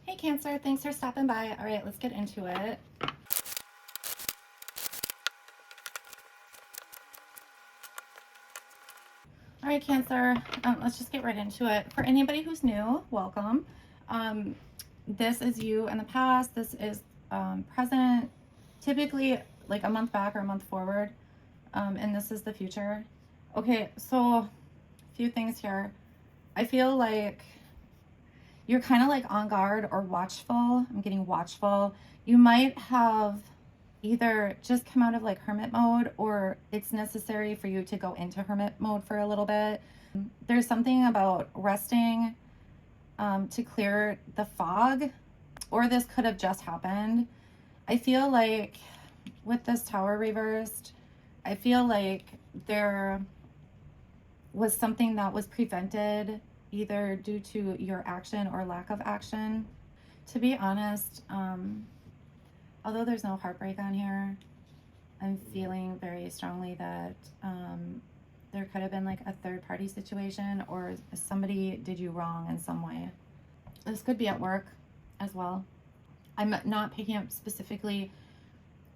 Hey Cancer, thanks for stopping by. All right, let's get into it. All right, Cancer, let's just get right into it. For anybody who's new, welcome. This is you in the past. This is present, typically like a month back or a month forward. And this is the future. Okay, so a few things here. I feel like you're kind of like on guard or watchful. I'm getting watchful. You might have either just come out of like hermit mode, or it's necessary for you to go into hermit mode for a little bit. There's something about resting to clear the fog, or this could have just happened. I feel like with this tower reversed, I feel like there was something that was prevented either due to your action or lack of action. To be honest, although there's no heartbreak on here, I'm feeling very strongly that there could have been like a third party situation, or somebody did you wrong in some way. This could be at work as well. I'm not picking up specifically,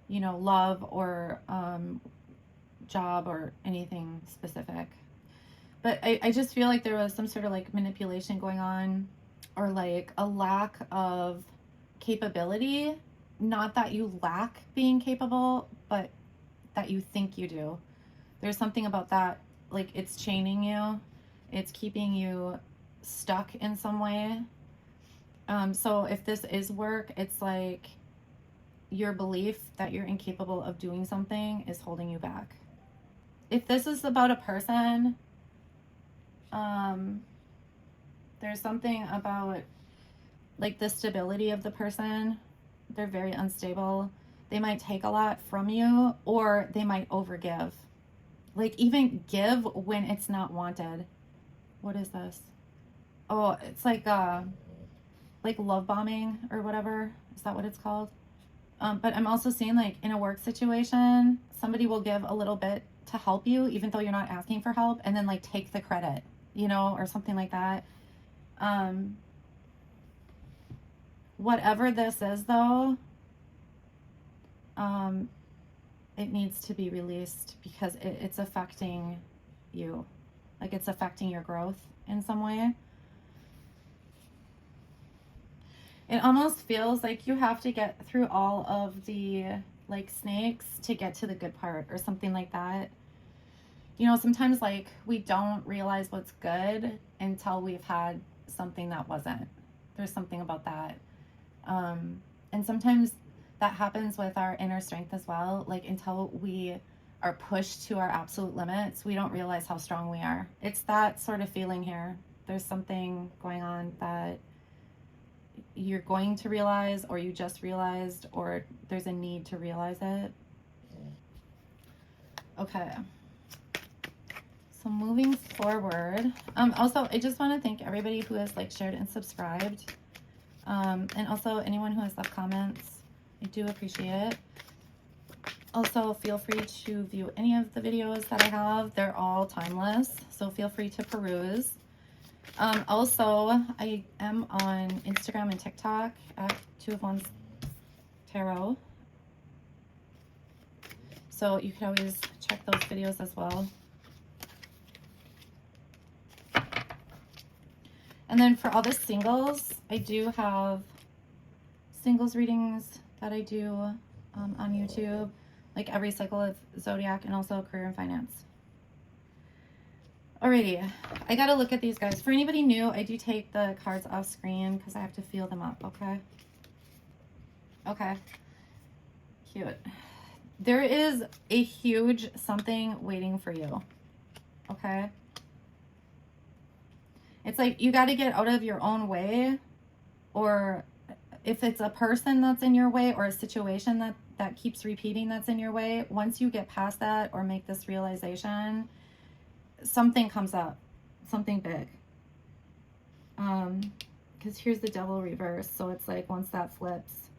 love or job or anything specific. But I just feel like there was some sort of like manipulation going on, or like a lack of capability. Not that you lack being capable, but that you think you do. There's something about that, like it's chaining you. It's keeping you stuck in some way. So if this is work, it's like your belief that you're incapable of doing something is holding you back. If this is about a person, there's something about like the stability of the person. They're very unstable. They might take a lot from you, or they might overgive. Like even give when it's not wanted. What is this? Oh, it's like love bombing or whatever. Is that what it's called? But I'm also seeing like in a work situation, somebody will give a little bit to help you, even though you're not asking for help, and then like take the credit, or something like that. Whatever this is though, it needs to be released because it's affecting you. Like it's affecting your growth in some way. It almost feels like you have to get through all of the like snakes to get to the good part or something like that. Sometimes like we don't realize what's good until we've had something that wasn't. There's something about that. And sometimes that happens with our inner strength as well. Like until we are pushed to our absolute limits, we don't realize how strong we are. It's that sort of feeling here. There's something going on that you're going to realize, or you just realized, or there's a need to realize it. Okay. So moving forward, also I just want to thank everybody who has like shared and subscribed, and also anyone who has left comments. I do appreciate it. Also, feel free to view any of the videos that I have. They're all timeless, so feel free to peruse. Also, I am on Instagram and TikTok at 2 of 1 Tarot. So you can always check those videos as well. And then for all the singles, I do have singles readings that I do on YouTube, like every cycle of Zodiac, and also career and finance. Alrighty, I gotta look at these guys. For anybody new, I do take the cards off screen because I have to feel them up, okay? Okay, cute. There is a huge something waiting for you, okay? It's like you got to get out of your own way, or if it's a person that's in your way, or a situation that keeps repeating that's in your way, once you get past that or make this realization, something comes up, something big. Because here's the Devil reverse, so it's like once that flips.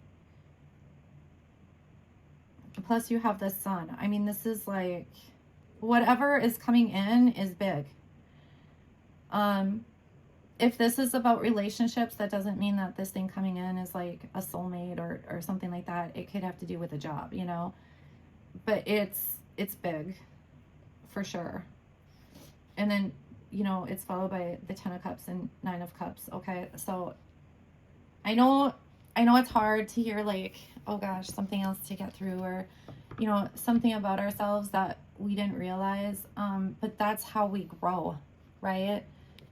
Plus you have the Sun. I mean, this is like whatever is coming in is big. if this is about relationships, that doesn't mean that this thing coming in is like a soulmate or something like that. It could have to do with a job, you know, but it's big for sure. And then, you know, it's followed by the 10 of Cups and 9 of Cups. Okay. So I know it's hard to hear like, oh gosh, something else to get through, or, you know, something about ourselves that we didn't realize. But that's how we grow, right?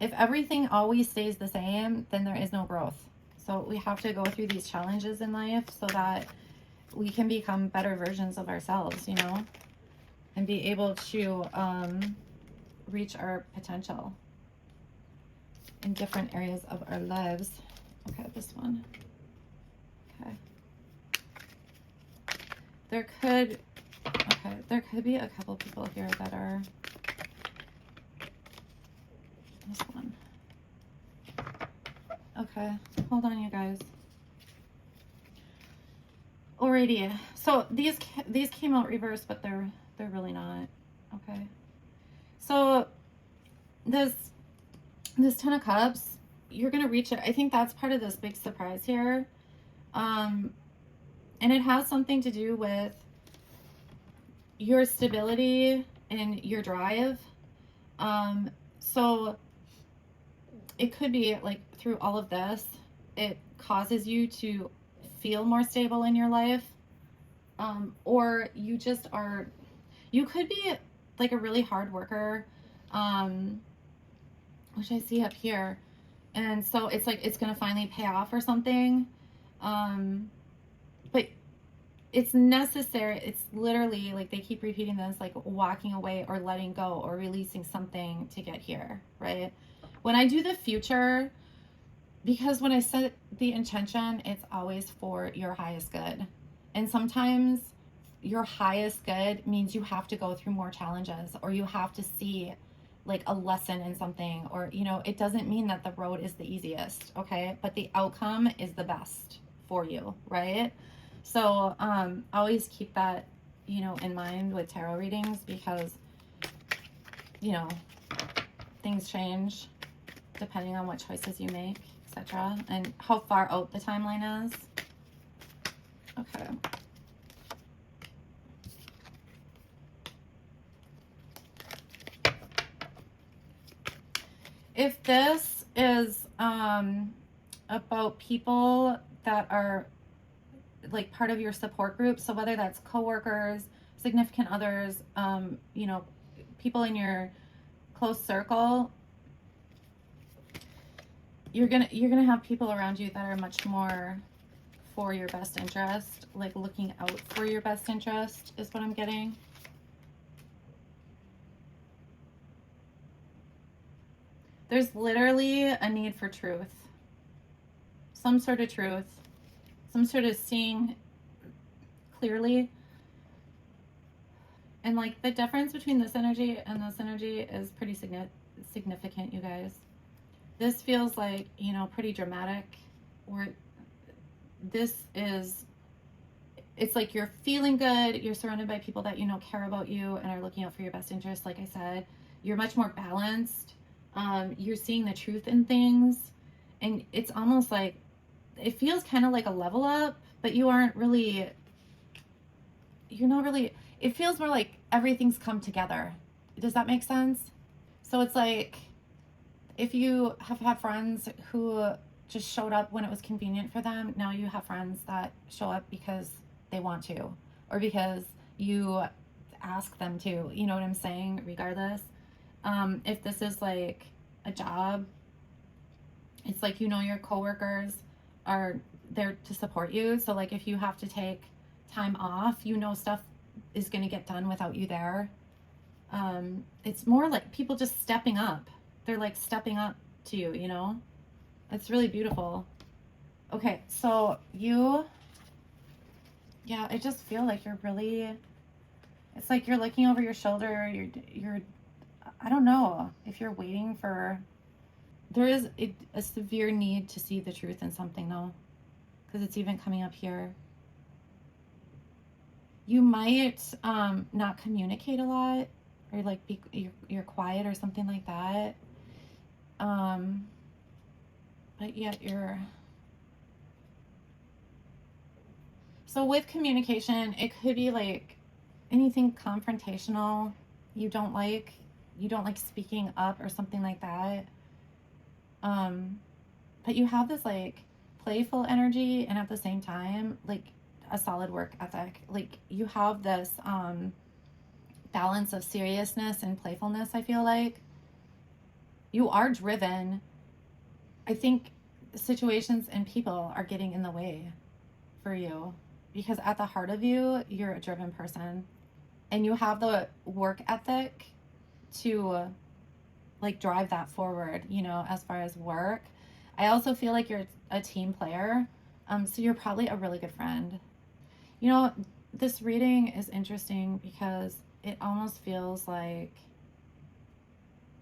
If everything always stays the same, then there is no growth. So we have to go through these challenges in life so that we can become better versions of ourselves, you know, and be able to reach our potential in different areas of our lives. Okay, this one. Okay. There could be a couple people here that are this one. Okay, hold on, you guys. Alrighty, so these came out reversed, but they're really not. Okay, so this 10 of Cups, you're gonna reach it. I think that's part of this big surprise here, and it has something to do with your stability and your drive. So it could be like through all of this, it causes you to feel more stable in your life, or you just are, you could be like a really hard worker, which I see up here, and so it's like it's gonna finally pay off or something, but it's necessary. It's literally like they keep repeating this, like walking away or letting go or releasing something to get here, right? When I do the future, because when I set the intention, it's always for your highest good. And sometimes your highest good means you have to go through more challenges, or you have to see like a lesson in something, or, you know, it doesn't mean that the road is the easiest, okay? But the outcome is the best for you, right? So always keep that, you know, in mind with tarot readings, because, you know, things change depending on what choices you make, etc., and how far out the timeline is. Okay. If this is about people that are like part of your support group, so whether that's coworkers, significant others, you know, people in your close circle, you're gonna have people around you that are much more for your best interest, like looking out for your best interest is what I'm getting. There's literally a need for truth, some sort of truth, some sort of seeing clearly. And like the difference between this energy and this energy is pretty significant, you guys. This feels like, you know, pretty dramatic, or this is, it's like you're feeling good, you're surrounded by people that, you know, care about you and are looking out for your best interest. Like I said, you're much more balanced. You're seeing the truth in things, and it's almost like, it feels kind of like a level up, but you aren't really, you're not really, it feels more like everything's come together. Does that make sense? So it's like, if you have had friends who just showed up when it was convenient for them, now you have friends that show up because they want to, or because you ask them to, you know what I'm saying? Regardless. If this is like a job, it's like, you know, your coworkers are there to support you. So like if you have to take time off, you know, stuff is going to get done without you there. It's more like people just stepping up. They're like stepping up to you, you know? It's really beautiful. Okay, so you, yeah, I just feel like you're really, it's like you're looking over your shoulder. You're, I don't know if you're waiting for, there is a severe need to see the truth in something though, because it's even coming up here. You might not communicate a lot, or like you're quiet or something like that. but yet you're... So with communication, it could be like anything confrontational you don't like. You don't like speaking up or something like that. But you have this like playful energy, and at the same time, like a solid work ethic. Like you have this balance of seriousness and playfulness, I feel like. You are driven. I think situations and people are getting in the way for you, because at the heart of you, you're a driven person, and you have the work ethic to like drive that forward, you know, as far as work. I also feel like you're a team player. So you're probably a really good friend. You know, this reading is interesting because it almost feels like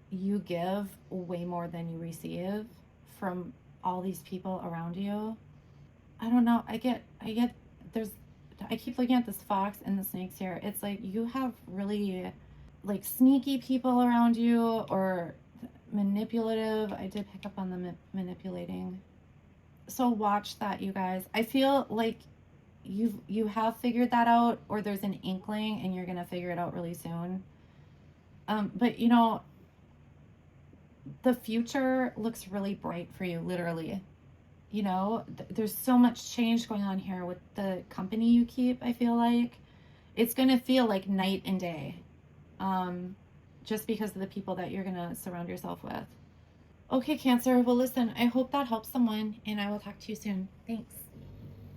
you give way more than you receive from all these people around you. I don't know. I get there's I keep looking at this fox and the snakes here. It's like you have really like sneaky people around you, or manipulative. I did pick up on the manipulating. So watch that, you guys. I feel like you have figured that out, or there's an inkling and you're gonna figure it out really soon. But you know, the future looks really bright for you, literally. You know, there's so much change going on here with the company you keep. I feel like it's going to feel like night and day, just because of the people that you're going to surround yourself with. Okay, Cancer. Well, listen, I hope that helps someone, and I will talk to you soon. Thanks.